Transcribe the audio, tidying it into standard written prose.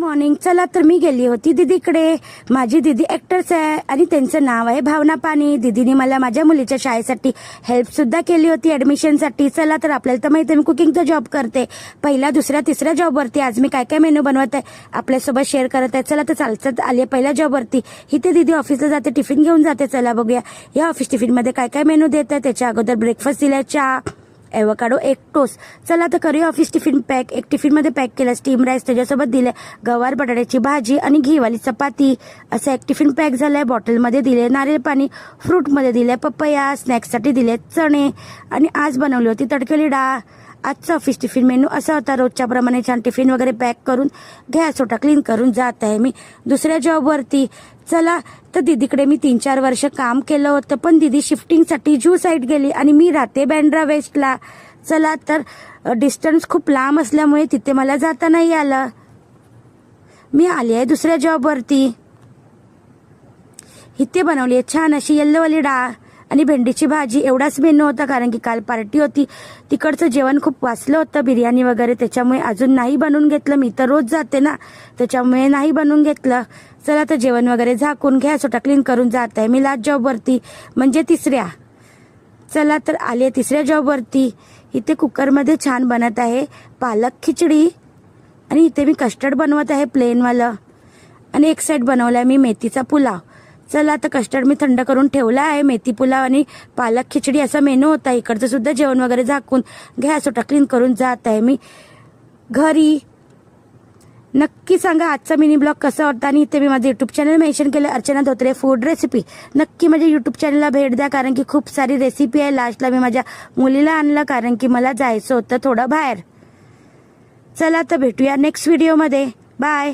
Morning. चला तर मी गेली होती दीदीकडे. माझी दीदी ॲक्टर्स आहे आणि त्यांचं नाव आहे भावना पाणी. दीदीने मला माझ्या मुलीच्या शाळेसाठी हेल्प सुद्धा केली होती ॲडमिशनसाठी. चला तर आपल्याला तर माहिती आहे मी कुकिंगचा जॉब करते. पहिल्या दुसऱ्या तिसऱ्या जॉबवरती आज मी काय काय मेनू बनवत आहे आपल्यासोबत शेअर करत आहे. चला तर चालत आली पहिल्या जॉबवरती. इथे दीदी ऑफिसला जाते, टिफिन घेऊन जाते. चला बघूया या ऑफिस टिफिनमध्ये काय काय मेनू देत आहे. त्याच्या अगोदर ब्रेकफास्ट दिलाय, चहा, एवोकाडो, एक टोस्ट. चला तर करूया ऑफिस टिफिन पॅक. एक टिफिनमध्ये पॅक केलं स्टीम राईस, त्याच्यासोबत दिले गवार बटाट्याची भाजी आणि घीवाली चपाती. असं एक टिफिन पॅक झालंय. बॉटलमध्ये दिले नारळ पाणी, फ्रूटमध्ये दिले पपया, स्नॅक्ससाठी दिले चणे आणि आज बनवली होती तडकेली डाळ. आजचा ऑफिस टिफिन मेनू असा होता. रोजच्या प्रमाणे छान टिफिन वगैरे पॅक करून गॅस ओटा क्लीन करून जात आहे मी दुसऱ्या जॉबवरती. चला तर दीदीकडे मी 3-4 वर्ष काम केलं होतं, पण दीदी शिफ्टिंगसाठी जू साईड गेली आणि मी राहते बँड्रा वेस्टला. चला तर डिस्टन्स खूप लांब असल्यामुळे तिथे मला जाता नाही आलं. मी आली आहे दुसऱ्या जॉबवरती. इथे बनवली आहे छान अशी येल्लोवाली डाळ आणि भेंडीची भाजी. एवढाच मेनू होता कारण की काल पार्टी होती. तिकडचं जेवण खूप वाचलं होतं, बिर्याणी वगैरे, त्याच्यामुळे अजून नाही बनवून घेतलं. मी तर रोज जाते ना, त्याच्यामुळे नाही बनवून घेतलं. चला तर जेवण वगैरे झाकून गॅस ओटा क्लीन करून जात आहे मी लास्ट जॉबवरती, म्हणजे तिसऱ्या. चला तर आले तिसऱ्या जॉबवरती. इथे कुकरमध्ये छान बनत आहे पालक खिचडी आणि इथे मी कस्टर्ड बनवत आहे प्लेनवालं आणि एक साईड बनवला आहे मी मेथीचा पुलाव. चला तर कस्टर्ड मी थंड करून ठेवला आहे. मेथी पुलाव आणि पालक खिचडी असा मेनू होता. इकडचं सुद्धा जेवण वगैरे झाकून गॅस ओटा क्लीन करून जात आहे मी घरी. नक्की सांगा आजचा मिनी ब्लॉग कसा होता आणि इथे मी माझं युट्यूब चॅनल मेन्शन केलं, अर्चना धोत्रे फूड रेसिपी. नक्की माझ्या युट्यूब चॅनलला भेट द्या कारण की खूप सारी रेसिपी आहे. लास्टला मी माझ्या मुलीला आणलं कारण की मला जायचं होतं थोडं बाहेर. चला तर भेटूया नेक्स्ट व्हिडिओमध्ये. बाय.